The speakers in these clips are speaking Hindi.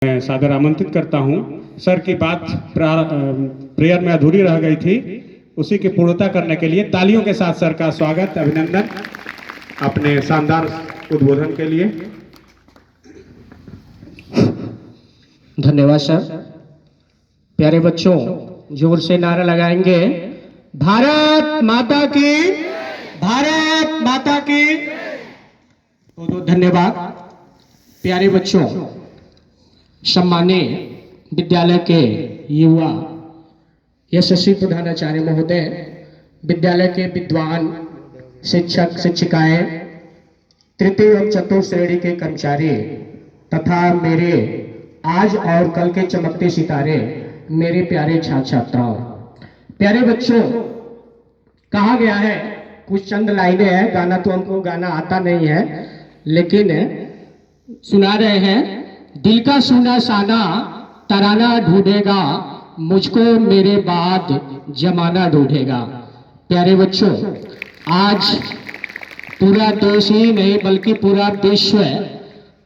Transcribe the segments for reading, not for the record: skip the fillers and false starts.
मैं सादर आमंत्रित करता हूं। सर की बात प्रेयर में अधूरी रह गई थी, उसी की पूर्णता करने के लिए तालियों के साथ सर का स्वागत, अभिनंदन अपने शानदार उद्बोधन के लिए। धन्यवाद सर। प्यारे बच्चों, जोर से नारा लगाएंगे, भारत माता की, भारत माता की। तो धन्यवाद। प्यारे बच्चों, सम्मानीय विद्यालय के युवा यशस्वी प्रधानाचार्य महोदय, विद्यालय के विद्वान शिक्षक शिक्षिकाएं, तृतीय एवं चतुर्थ श्रेणी के कर्मचारी तथा मेरे आज और कल के चमकते सितारे, मेरे प्यारे छात्र छात्राओं। प्यारे बच्चों, कहा गया है, कुछ चंद लाइनें हैं, गाना तो हमको गाना आता नहीं है, लेकिन सुना रहे हैं। दिल का सुना साना तराना ढूंढेगा, मुझको मेरे बाद जमाना ढूंढेगा। प्यारे बच्चों, आज पूरा देश ही नहीं बल्कि पूरा विश्व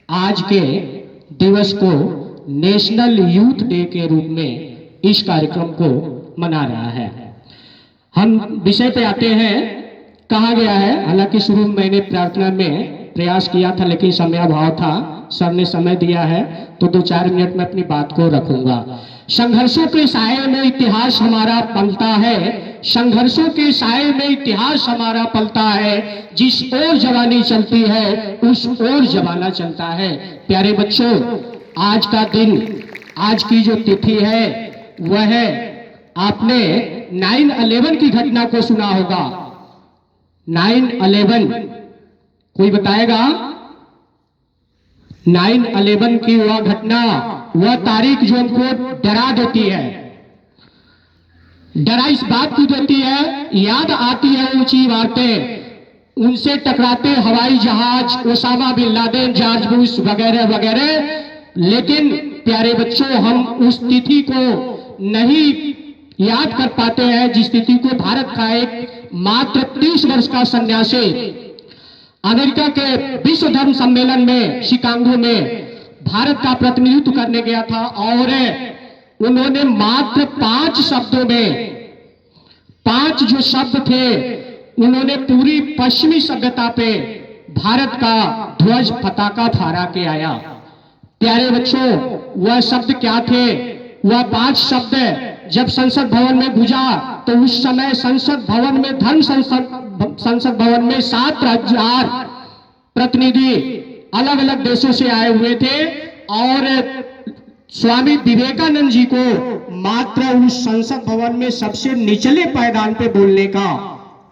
आज के दिवस को नेशनल यूथ डे के रूप में इस कार्यक्रम को मना रहा है। हम विषय पे आते हैं। कहा गया है, हालांकि शुरू में मैंने प्रार्थना में प्रयास किया था लेकिन समयाभाव था, सर ने समय दिया है तो 2-4 मिनट में अपनी बात को रखूंगा। संघर्षों के साए में इतिहास हमारा पलता है, संघर्षों के साए में इतिहास हमारा पलता है, जिस ओर जवानी चलती है उस ओर जमाना चलता है। प्यारे बच्चों, आज का दिन, आज की जो तिथि है वह है, आपने 9/11 की घटना को सुना होगा। 9/11 कोई बताएगा? 9/11 की वह घटना, वह तारीख जो हमको डरा देती है, डरा इस बात की देती है, याद आती है ऊंची बातें, उनसे टकराते हवाई जहाज, Osama bin Laden, George Bush वगैरह वगैरह। लेकिन प्यारे बच्चों, हम उस तिथि को नहीं याद कर पाते हैं जिस तिथि को भारत का एक मात्र 30 वर्ष का सन्यासी अमेरिका के विश्व धर्म सम्मेलन में शिकागो में भारत का प्रतिनिधित्व करने गया था, और उन्होंने मात्र 5 शब्दों में, 5 जो शब्द थे, उन्होंने पूरी पश्चिमी सभ्यता पे भारत का ध्वज पताका फहरा के आया। प्यारे बच्चों, वह शब्द क्या थे? वह 5 शब्द जब संसद भवन में गुजा तो उस समय संसद भवन में संसद भवन में 7,000 प्रतिनिधि अलग अलग देशों से आए हुए थे, और स्वामी विवेकानंद जी को मात्र उस संसद भवन में सबसे निचले पायदान पे बोलने का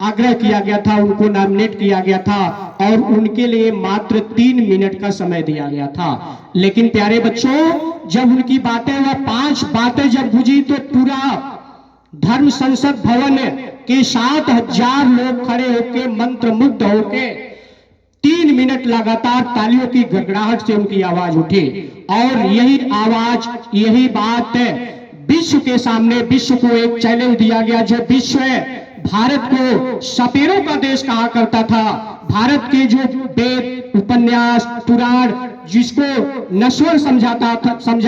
आग्रह किया गया था, उनको नॉमिनेट किया गया था, और उनके लिए मात्र 3 मिनट का समय दिया गया था। लेकिन प्यारे बच्चों, जब उनकी बातें, वह 5 बातें जब गुजी तो पूरा धर्म संसद भवन के 7,000 लोग खड़े होके मंत्रमुग्ध होके 3 मिनट लगातार तालियों की गड़गड़ाहट से उनकी आवाज उठी, और यही आवाज, यही बात विश्व के सामने, विश्व को एक चैलेंज दिया गया। जो विश्व भारत को सपेरों का देश कहा करता था, भारत के जो वेद, उपन्यास, पुराण जिसको नश्वर समझा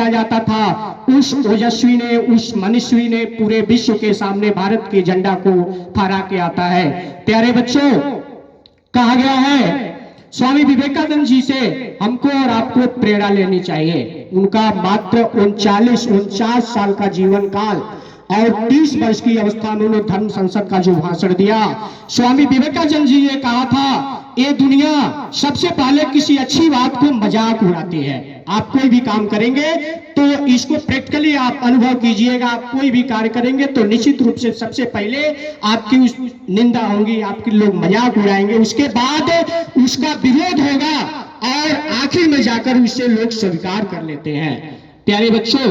जाता था, उस ओजस्वी ने, उस मनुष्यवी ने पूरे विश्व के सामने भारत के झंडा को फहरा के आता है। प्यारे बच्चों, कहा गया है, स्वामी विवेकानंद जी से हमको और आपको प्रेरणा लेनी चाहिए। उनका मात्र 49 साल का जीवन काल और 30 वर्ष की अवस्था में उन्होंने धर्म संसद का जो भाषण दिया, स्वामी विवेकानंद जी ने कहा था, ये दुनिया सबसे पहले किसी अच्छी बात को मजाक उड़ाती है। आप कोई भी काम करेंगे तो इसको प्रैक्टिकली आप अनुभव कीजिएगा। आप कोई भी कार्य करेंगे तो निश्चित रूप से सबसे पहले आपकी उस निंदा होगी, आपके लोग मजाक उड़ाएंगे, उसके बाद उसका विरोध होगा, और आखिर में जाकर उससे लोग स्वीकार कर लेते हैं। प्यारे बच्चों,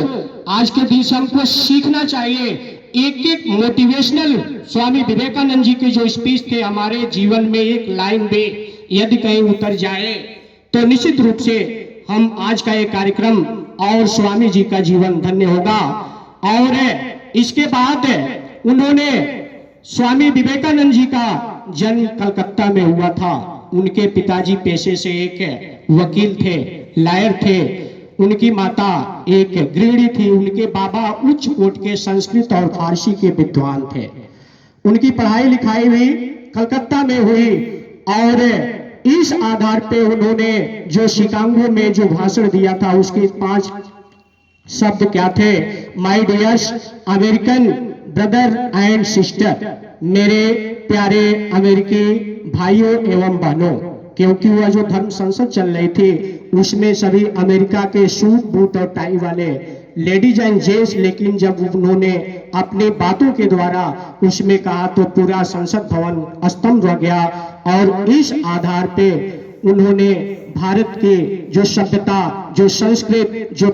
आज के दिन से हमको सीखना चाहिए। एक एक मोटिवेशनल स्वामी विवेकानंद जी के जो स्पीच थे, हमारे जीवन में एक लाइन में यदि कहीं उतर जाए तो निश्चित रूप से हम आज का ये कार्यक्रम और स्वामी जी का जीवन धन्य होगा। और इसके बाद उन्होंने, स्वामी विवेकानंद जी का जन्म कलकत्ता में हुआ था। उनके पिताजी पेशे से एक वकील थे, लॉयर थे, उनकी माता एक गृहिणी थी, उनके बाबा उच्च कोटि के संस्कृत और फारसी के विद्वान थे। उनकी पढ़ाई लिखाई भी कलकत्ता में हुई और इस आधार पे उन्होंने जो शिकागो में जो भाषण दिया था उसके 5 शब्द क्या थे? My dears American brother and sister, मेरे प्यारे अमेरिकी भाइयों एवं बहनों। क्योंकि वह जो धर्म संसद चल रही थी उसमें सभी अमेरिका के सूट बूट और टाई वाले लेडीज एंड जेंट्स, लेकिन जब उन्होंने अपने बातों के द्वारा उसमें कहा तो पूरा संसद भवन स्तंभ हो गया। और इस आधार पे उन्होंने भारत की जो सभ्यता, जो संस्कृत, जो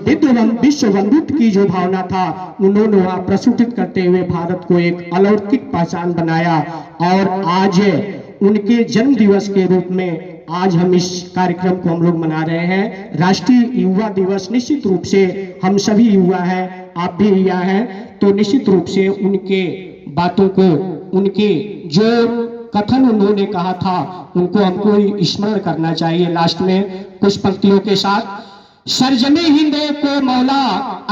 विश्व बंधुत्व की जो भावना था उन्होंने वहां प्रस्तुत करते हुए भारत को एक अलौकिक पहचान बनाया। और आज उनके जन्म दिवस के रूप में आज हम इस कार्यक्रम को हम लोग मना रहे हैं। राष्ट्रीय युवा दिवस, निश्चित रूप से हम सभी युवा हैं, आप भी युवा हैं, तो निश्चित रूप से उनके बातों को, उनके जो कथन उन्होंने कहा था उनको हमको स्मरण करना चाहिए। लास्ट में कुछ पंक्तियों के साथ, सरजमी हिंद को मौला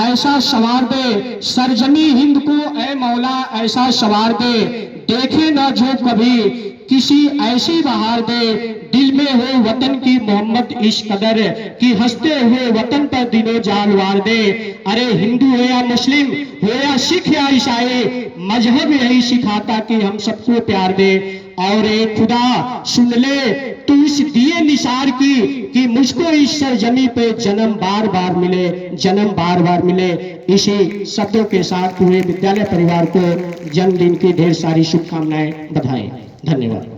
ऐसा सवार दे, सरजमी हिंद को ऐ मौला ऐसा सवार दे, देखे ना जो कभी किसी ऐसी बहार दे, दिल में हो वतन की मोहम्मद इस कदर कि हंसते हुए वतन पर दिनों जान वार दे। अरे हिंदू हो या मुस्लिम हो या सिख या ईसाई, मजहब यही सिखाता कि हम सबको प्यार दे। और एक खुदा सुन ले तू इस दिए निसार की कि मुझको इस सरजमी पे जन्म बार बार मिले, जन्म बार बार मिले। इसी शब्दों के साथ पूरे विद्यालय परिवार को जन्मदिन की ढेर सारी शुभकामनाएं, बधाई। धन्यवाद।